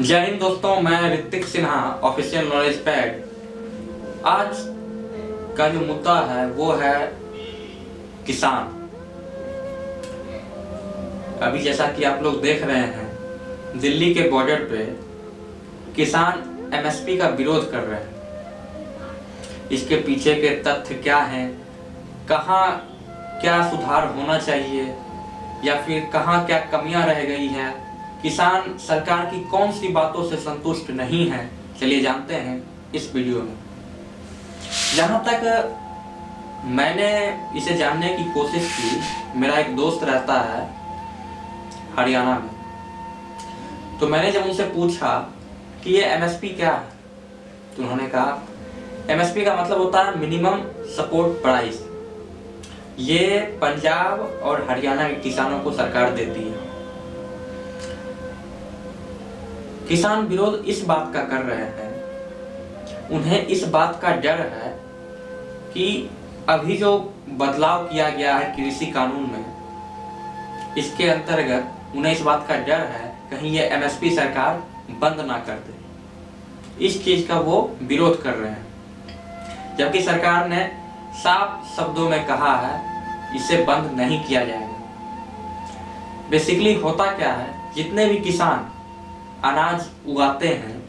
जय हिंद दोस्तों, मैं Hrithik Sinha, official knowledge pad. आज का जो मुद्दा है वो है किसान। अभी जैसा कि आप लोग देख रहे हैं, दिल्ली के बॉर्डर पे किसान एमएसपी का विरोध कर रहे हैं। इसके पीछे के तथ्य क्या हैं, कहाँ क्या सुधार होना चाहिए या फिर कहाँ क्या कमियां रह गई हैं, किसान सरकार की कौन सी बातों से संतुष्ट नहीं है, चलिए जानते हैं इस वीडियो में। जहां तक मैंने इसे जानने की कोशिश की, मेरा एक दोस्त रहता है हरियाणा में, तो मैंने जब उनसे पूछा कि ये एमएसपी क्या है, तो उन्होंने कहा एमएसपी का मतलब होता है मिनिमम सपोर्ट प्राइस। ये पंजाब और हरियाणा के किसानों को सरकार देती है। किसान विरोध इस बात का कर रहे हैं, उन्हें इस बात का डर है कि अभी जो बदलाव किया गया है कृषि कानून में, इसके अंतर्गत उन्हें इस बात का डर है कहीं ये एमएसपी सरकार बंद ना कर दे। इस चीज का वो विरोध कर रहे हैं, जबकि सरकार ने साफ शब्दों में कहा है इसे बंद नहीं किया जाएगा। बेसिकली होता क्या है, जितने भी किसान अनाज उगाते हैं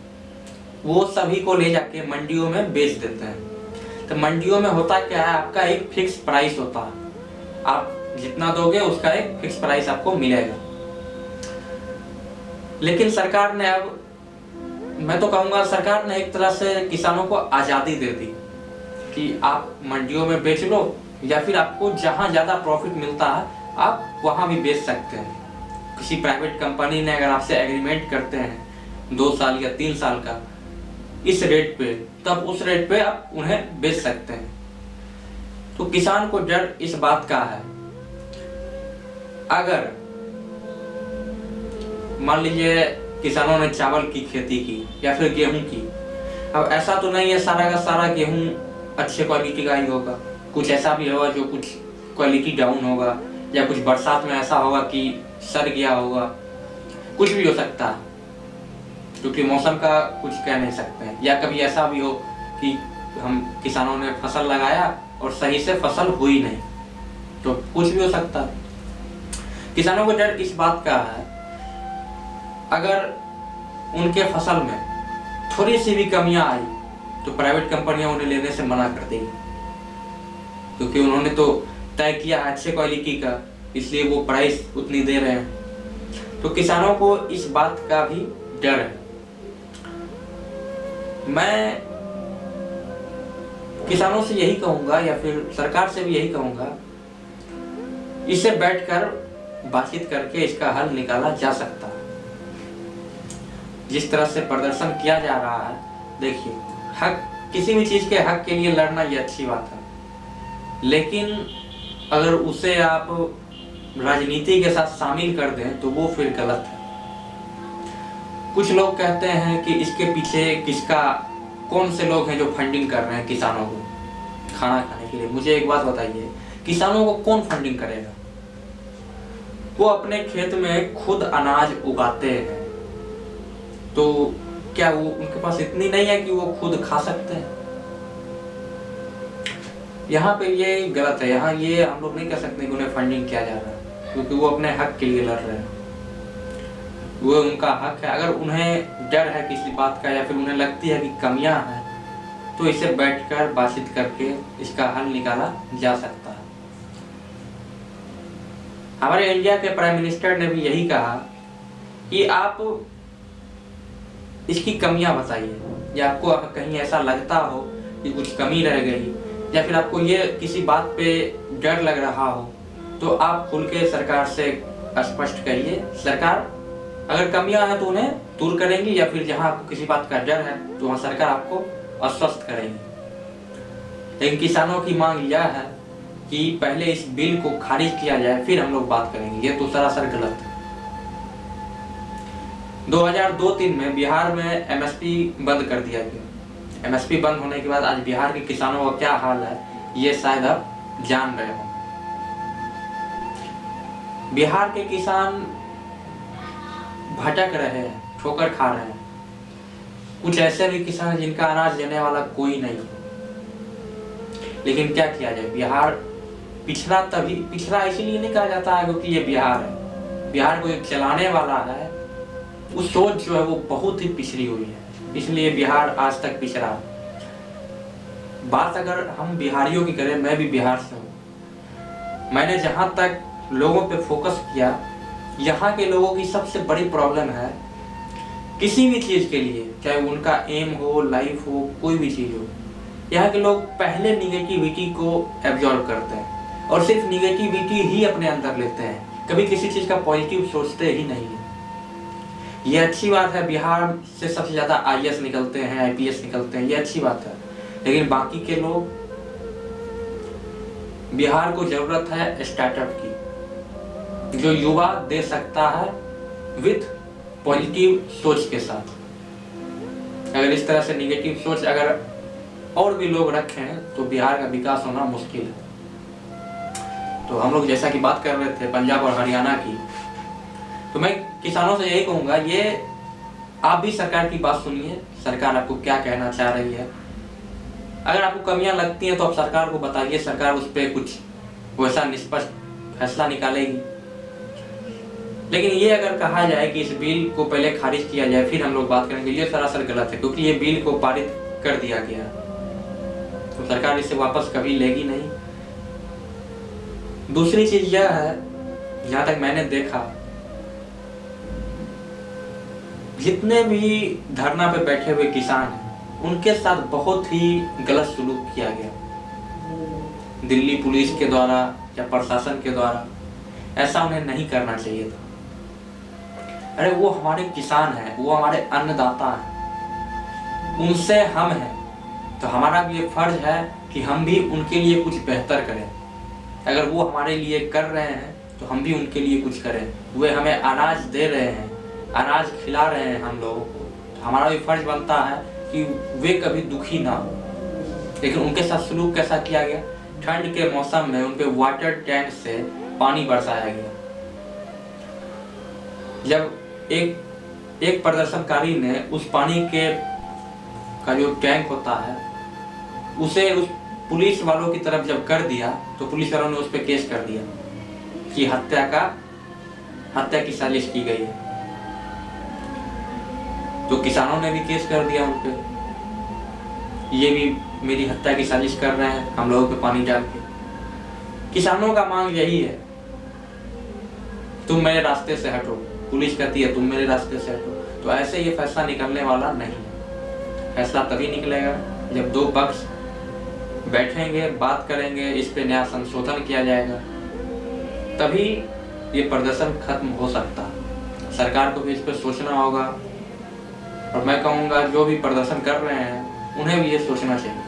वो सभी को ले जाके मंडियों में बेच देते हैं। तो मंडियों में होता क्या है, आपका एक फिक्स प्राइस होता है, आप जितना दोगे उसका एक फिक्स प्राइस आपको मिलेगा। लेकिन सरकार ने अब, मैं तो कहूंगा सरकार ने एक तरह से किसानों को आजादी दे दी कि आप मंडियों में बेच लो या फिर आपको जहां ज्यादा प्रॉफिट मिलता है आप वहां भी बेच सकते हैं। किसी प्राइवेट कंपनी ने अगर आपसे एग्रीमेंट करते हैं 2 साल या 3 साल का इस रेट पे, तब उस रेट पे आप उन्हें बेच सकते हैं। तो किसान को डर इस बात का है, अगर मान लीजिए किसानों ने चावल की खेती की या फिर गेहूं की, अब ऐसा तो नहीं है सारा का सारा गेहूं अच्छे क्वालिटी का ही होगा, कुछ ऐसा भी होगा जो कुछ क्वालिटी डाउन होगा, या कुछ बरसात में ऐसा होगा कि सड़ गया होगा, कुछ भी हो सकता है, क्योंकि मौसम का कुछ कह नहीं सकते हैं। या कभी ऐसा भी हो कि हम किसानों ने फसल लगाया और सही से फसल हुई नहीं, तो कुछ भी हो सकता है। किसानों को डर इस बात का है, अगर उनके फसल में थोड़ी सी भी कमियां आई तो प्राइवेट कंपनियां उन्हें लेने से मना कर देंगी, क्योंक't उन्होंने तो तय किया है अच्छे क्वालिटी का, इसलिए वो प्राइस उतनी दे रहे हैं। तो किसानों को इस बात का भी डर है। मैं किसानों से यही कहूंगा या फिर सरकार से भी यही कहूंगा, इसे बैठकर बातचीत करके इसका हल निकाला जा सकता है। जिस तरह से प्रदर्शन किया जा रहा है, देखिए हक, किसी भी चीज के हक के लिए लड़ना ये अच्छी बात है, लेकिन अगर उसे आप राजनीति के साथ शामिल कर दें तो वो फिर गलत है। कुछ लोग कहते हैं कि इसके पीछे किसका, कौन से लोग हैं जो फंडिंग कर रहे हैं किसानों को खाना खाने के लिए। मुझे एक बात बताइए, किसानों को कौन फंडिंग करेगा? वो अपने खेत में खुद अनाज उगाते हैं, तो क्या वो उनके पास इतनी नहीं है कि वो खुद खा सकते हैं? यहाँ पे ये गलत है। यहाँ ये हम लोग नहीं कह सकते कि उन्हें फंडिंग किया जा रहा है, क्योंकि वो अपने हक के लिए लड़ रहे हैं, वो उनका हक है। अगर उन्हें डर है किसी बात का या फिर उन्हें लगती है कि कमियां हैं, तो इसे बैठकर बातचीत करके इसका हल निकाला जा सकता है। हमारे इंडिया के प्राइम मिनिस्टर ने भी यही कहा कि आप इसकी कमियां बताइए, या आपको कहीं ऐसा लगता हो कि कुछ कमी रह गई, या फिर आपको ये किसी बात पे डर लग रहा हो, तो आप खुल के सरकार से स्पष्ट करिए। सरकार अगर कमियां हैं तो उन्हें दूर करेंगी, या फिर जहां आपको किसी बात का डर है तो वहां सरकार आपको आश्वस्त करेंगी। लेकिन किसानों की मांग यह है कि पहले इस बिल को खारिज किया जाए, फिर हम लोग बात करेंगे। ये तो सरासर गलत है। 2002-3 में बिहार में एमएसपी बंद कर दिया गया। एमएसपी बंद होने के बाद आज बिहार के किसानों का क्या हाल है, ये शायद आप जान रहे हो। बिहार के किसान भटक रहे हैं, ठोकर खा रहे हैं। कुछ ऐसे भी किसान हैं जिनका अनाज लेने वाला कोई नहीं है। लेकिन क्या किया जाए, बिहार पिछड़ा इसलिए नहीं कहा जाता है क्योंकि ये बिहार है। बिहार को जो चलाने वाला है वो सोच जो है वो बहुत ही पिछड़ी हुई है, इसलिए बिहार आज तक पिछड़ा। बात अगर हम बिहारियों की करें, मैं भी बिहार से हूँ। मैंने जहां तक लोगों पे फोकस किया, यहाँ के लोगों की सबसे बड़ी प्रॉब्लम है किसी भी चीज के लिए, चाहे उनका एम हो, लाइफ हो, कोई भी चीज हो, यहाँ के लोग पहले निगेटिविटी को एब्जॉर्व करते हैं और सिर्फ निगेटिविटी ही अपने अंदर लेते हैं, कभी किसी चीज का पॉजिटिव सोचते ही नहीं है। ये अच्छी बात है, बिहार से सबसे ज्यादा आईएएस निकलते हैं, आईपीएस निकलते हैं, ये अच्छी बात है। लेकिन बाकी के लोग, बिहार को जरूरत है स्टार्टअप की, जो युवा दे सकता है विथ पॉजिटिव सोच के साथ। अगर इस तरह से निगेटिव सोच अगर और भी लोग रखें तो बिहार का विकास होना मुश्किल है। तो हम लोग जैसा कि बात कर रहे थे पंजाब और हरियाणा की, तो मैं किसानों से यही कहूंगा, ये आप भी सरकार की बात सुनिए, सरकार आपको क्या कहना चाह रही है। अगर आपको कमियां लगती हैं तो आप सरकार को बताइए, सरकार उस पर कुछ वैसा निष्पक्ष फैसला निकालेगी। लेकिन ये अगर कहा जाए कि इस बिल को पहले खारिज किया जाए फिर हम लोग बात करेंगे, ये सरासर गलत है, क्योंकि ये बिल को पारित कर दिया गया तो सरकार इसे वापस कभी लेगी नहीं। दूसरी चीज यह है, जहां तक मैंने देखा, जितने भी धरना पे बैठे हुए किसान हैं उनके साथ बहुत ही गलत सलूक किया गया दिल्ली पुलिस के द्वारा या प्रशासन के द्वारा। ऐसा उन्हें नहीं करना चाहिए था। अरे वो हमारे किसान हैं, वो हमारे अन्नदाता हैं, उनसे हम हैं, तो हमारा भी ये फर्ज है कि हम भी उनके लिए कुछ बेहतर करें। अगर वो हमारे लिए कर रहे हैं तो हम भी उनके लिए कुछ करें। वे हमें अनाज दे रहे हैं, अनाज खिला रहे हैं हम लोगों को, तो हमारा भी फर्ज बनता है कि वे कभी दुखी ना हो। लेकिन उनके साथ सलूक कैसा किया गया, ठंड के मौसम में उन पे वाटर टैंक से पानी बरसाया गया। जब एक प्रदर्शनकारी ने उस पानी का जो टैंक होता है उसे उस पुलिस वालों की तरफ जब कर दिया तो पुलिस वालों ने उस पर केस कर दिया कि हत्या की साजिश की गई है। तो किसानों ने भी केस कर दिया उन पे, ये भी मेरी हत्या की साजिश कर रहे हैं हम लोगों पे पानी डाल के। किसानों का मांग यही है, तुम मेरे रास्ते से हटो। पुलिस कहती है तुम मेरे रास्ते से हटो। तो ऐसे ये फैसला निकलने वाला नहीं है। फैसला तभी निकलेगा जब दो पक्ष बैठेंगे, बात करेंगे, इस पे नया संशोधन किया जाएगा, तभी ये प्रदर्शन खत्म हो सकता है। सरकार को भी इस पे सोचना होगा और मैं कहूँगा जो भी प्रदर्शन कर रहे हैं उन्हें भी ये सोचना चाहिए।